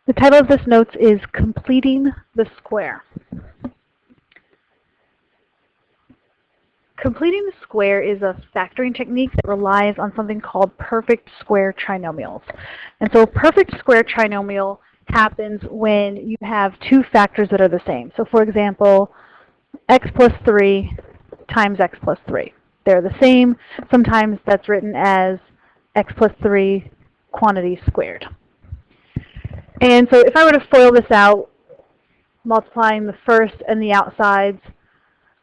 The title of this note is Completing the Square. Completing the square is a factoring technique that relies on something called perfect square trinomials. And so a perfect square trinomial happens when you have two factors that are the same. So for example, x plus 3 times x plus 3. They're the same. Sometimes that's written as x plus 3 quantity squared. And so if I were to FOIL this out, multiplying the first and the outsides,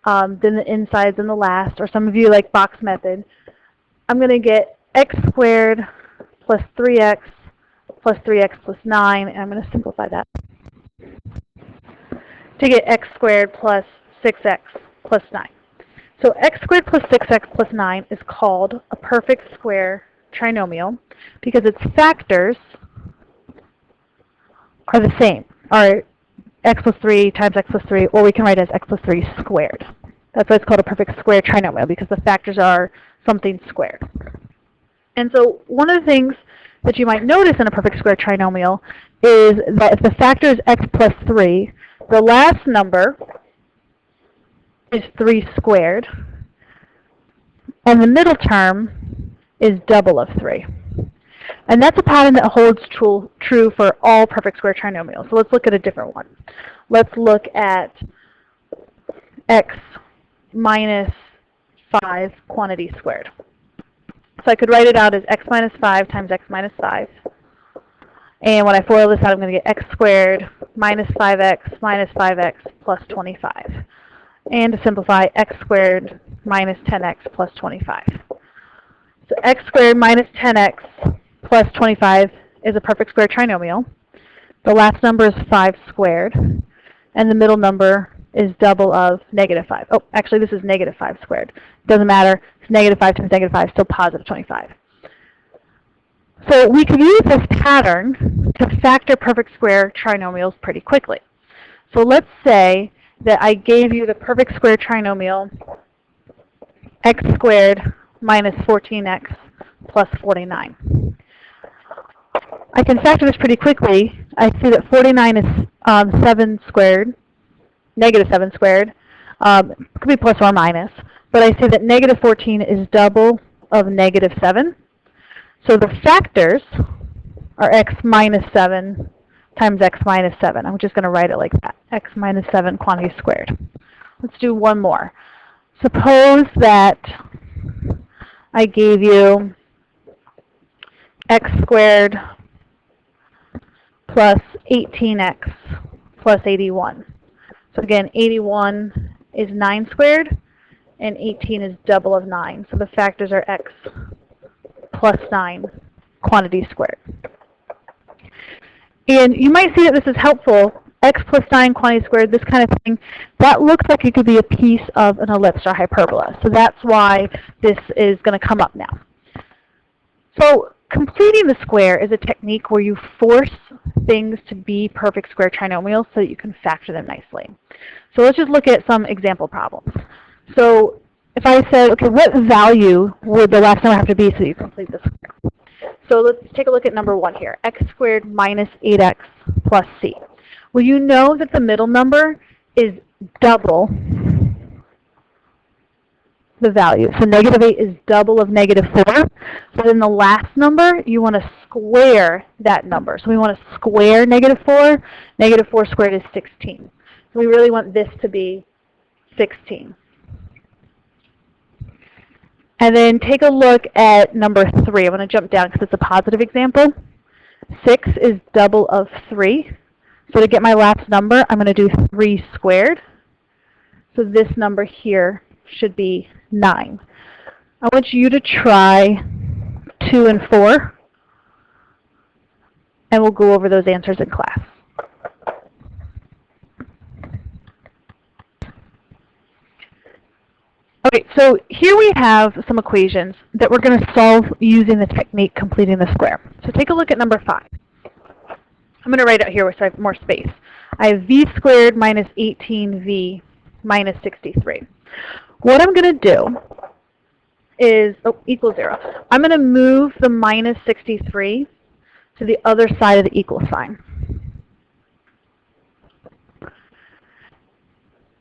then the insides and the last, or some of you like box method, I'm going to get x squared plus 3x plus 3x plus 9, and I'm going to simplify that to get x squared plus 6x plus 9. So x squared plus 6x plus 9 is called a perfect square trinomial because its factors are the same, or x plus 3 times x plus 3, or we can write it as x plus 3 squared. That's why it's called a perfect square trinomial, because the factors are something squared. And so one of the things that you might notice in a perfect square trinomial is that if the factor is x plus 3, the last number is 3 squared, and the middle term is double of 3. And that's a pattern that holds true for all perfect square trinomials. So let's look at a different one. Let's look at x minus 5 quantity squared. So I could write it out as x minus 5 times x minus 5. And when I FOIL this out, I'm going to get x squared minus 5x plus 25. And to simplify, x squared minus 10x plus 25. So x squared minus 10x plus 25 is a perfect square trinomial. The last number is 5 squared, and the middle number is double of negative 5. Oh, actually, this is negative 5 squared. Doesn't matter. It's negative 5 times negative 5, still positive 25. So we can use this pattern to factor perfect square trinomials pretty quickly. So let's say that I gave you the perfect square trinomial x squared minus 14x plus 49. I can factor this pretty quickly. I see that 49 is 7 squared, negative 7 squared. It could be plus or minus. But I see that negative 14 is double of negative 7. So the factors are x minus 7 times x minus 7. I'm just going to write it like that, x minus 7 quantity squared. Let's do one more. Suppose that I gave you x squared plus 18x plus 81. So again, 81 is 9 squared, and 18 is double of 9. So the factors are x plus 9 quantity squared. And you might see that this is helpful. X plus 9 quantity squared, this kind of thing, that looks like it could be a piece of an ellipse or hyperbola. So that's why this is going to come up now. So completing the square is a technique where you force things to be perfect square trinomials so that you can factor them nicely. So let's just look at some example problems. So if I said, okay, what value would the last number have to be so that you complete the square? So let's take a look at number 1 here, x squared minus 8x plus c. Well, you know that the middle number is double the value. So negative 8 is double of negative 4. So then the last number, you want to square that number. So we want to square negative 4. Negative 4 squared is 16. So we really want this to be 16. And then take a look at number 3. I'm going to jump down because it's a positive example. 6 is double of 3. So to get my last number, I'm going to do 3 squared. So this number here should be 9. I want you to try 2 and 4, and we'll go over those answers in class. Okay, so here we have some equations that we're going to solve using the technique completing the square. So take a look at number 5. I'm going to write it here so I have more space. I have v squared minus 18v minus 63. What I'm going to do is, equals 0. I'm going to move the minus 63 to the other side of the equal sign.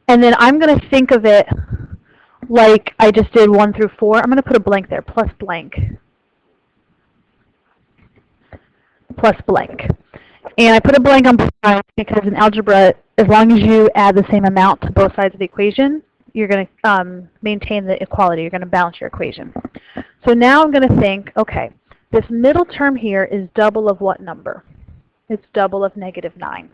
And then I'm going to think of it like I just did 1 through 4. I'm going to put a blank there, plus blank. Plus blank. And I put a blank on both sides because in algebra, as long as you add the same amount to both sides of the equation, you're going to maintain the equality. You're going to balance your equation. So now I'm going to think, okay, this middle term here is double of what number? It's double of -9.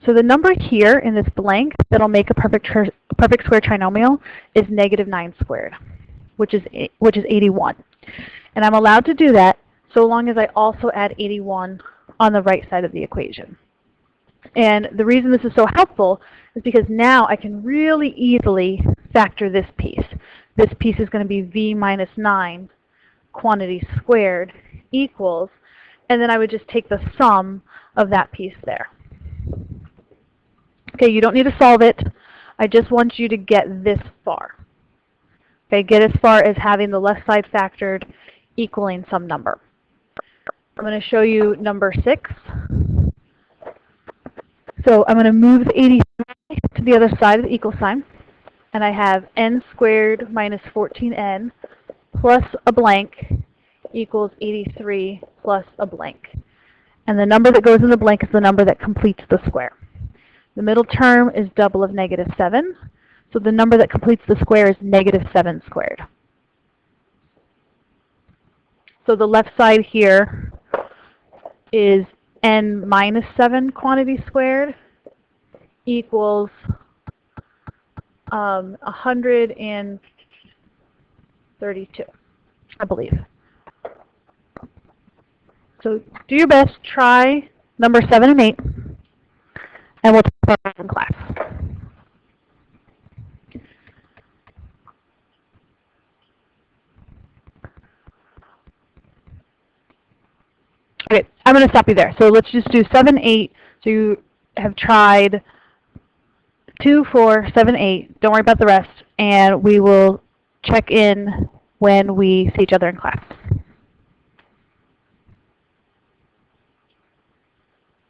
So the number here in this blank that'll make a perfect square trinomial is -9 squared, which is 81. And I'm allowed to do that so long as I also add 81 on the right side of the equation. And the reason this is so helpful is because now I can really easily factor this piece. This piece is going to be v minus 9 quantity squared equals, and then I would just take the sum of that piece there. Okay, you don't need to solve it. I just want you to get this far. Okay, get as far as having the left side factored equaling some number. I'm going to show you number 6. So I'm going to move the 83 to the other side of the equal sign. And I have n squared minus 14n plus a blank equals 83 plus a blank. And the number that goes in the blank is the number that completes the square. The middle term is double of -7. So the number that completes the square is -7 squared. So the left side here is n minus 7 quantity squared equals 132, I believe. So do your best, try number 7 and 8, and we'll talk about that in class. Okay, I'm going to stop you there. So let's just do 7, 8. So you have tried 2, 4, 7, 8. Don't worry about the rest. And we will check in when we see each other in class.